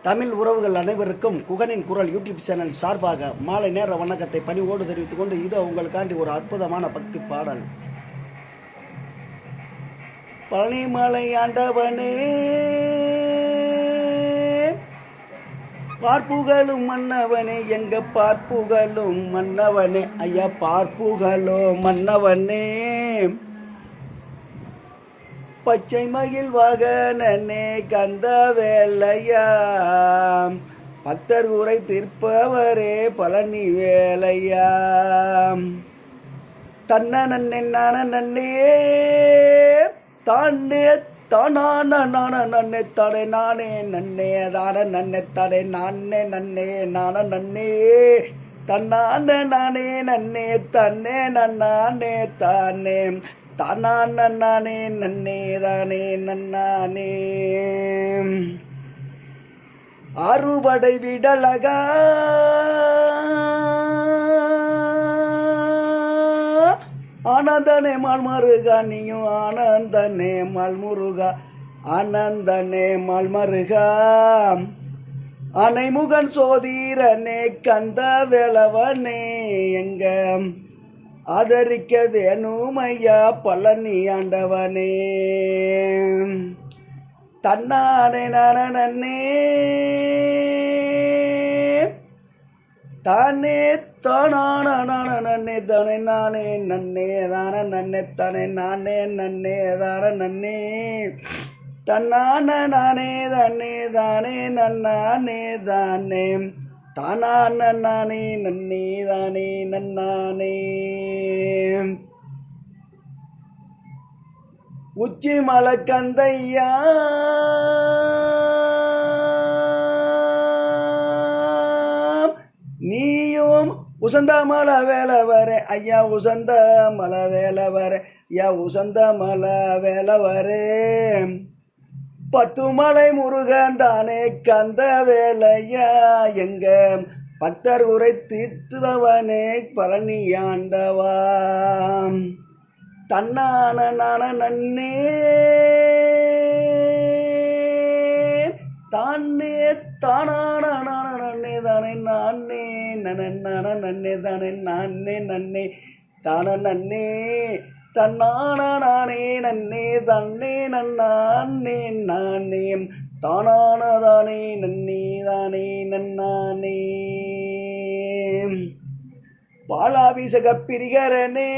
தமிழ் உறவுகள் அனைவருக்கும் குகனின் குரல் யூடியூப் சேனல் சார்பாக மாலை நேர வணக்கத்தை பணிவோடு தெரிவித்துக் கொண்டு இதோ உங்களுக்காண்டி ஒரு அற்புதமான பக்தி பாடல். பழனிமலை ஆண்டவனே, பார்ப்புகளும் மன்னவனே, எங்க பார்ப்புகளும் மன்னவனே, ஐயா பார்ப்புகளும் மன்னவனே, பச்சை மகிழ் வாகனனே கந்த வேலையா, பக்தர் உரை தீர்ப்பவரே பழனி வேலையா, தன்ன நன்னே நான நன்னே தானே தானான நான நன்னே தடை நானே நன்னே தான நன்னே தடை நானே நன்னே நான நன்னே தன்னான நானே நன்னே தன்னே நன்னானே தானே தானான நானே நன்னே தானே நன்னானே. அறுபடை விடலகா ஆனந்தனே மால்மருகா, நீயும் ஆனந்தனே மால்முருகா, ஆனந்தனே மால்மருகா, அனைமுகன் சோதீரனே கந்த வேலவனே, எங்க ஆதரிக்க வேணுமையா பழனி ஆண்டவனே, தன்னானே நான நன்னே தானே தானான நான நன்னே தானே நானே நன்னே தான நன்னே தானே நானே நன்னே தான நன்னே தன்னான நானே தானே தானே நன்னானே தானே தானான நானே நன்னே தானே நன்னானே. உச்சி மலை கந்தையா நீயும் உசந்த மலை வேலை வர ஐயா, உசந்த மலை வேலை வர ஐயா, உசந்த மலை வேலை வர, பத்து மலை முருகன் தானே கந்த வேலையா, எங்க பக்தர் உரை தீர்த்துபவனே பழனி ஆண்டவா, தன்னான நான நன்னே தானே தானான நான நன்னே தானே நானே நன நன்னே தானே நானே நன்னே தான நன்னே தன்னான நானே நன்னே தன்னே நன்னானே நானே தானான தானே நன்னே தானே நன்னானே. பாலாபிஷேக பிரிகரனே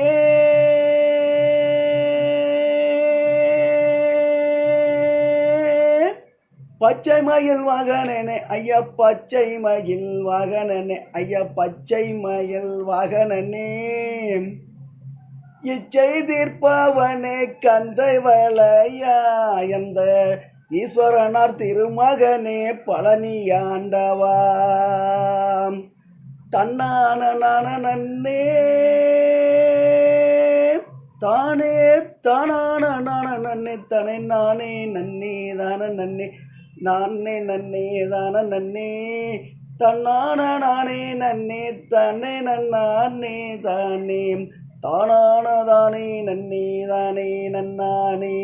பச்சை மயில் வாகனனே ஐயா, பச்சை மயில் வாகனனே ஐயா, பச்சை மயில் வாகனனே, இச்சை தீர்ப்பவனே கந்தை வலையா, எந்த ஈஸ்வரனார் திருமகனே பழனி ஆண்டவா, தன்னான நான நன்னே தானே தானான நான நன்னே தானே நானே நன்னே தான நன்னே நானே நன்னே தான நன்னே தன்னான நானே நன்னே தானே நன்னானே தானே தானான தானே நன்னே தானே நன்னானே.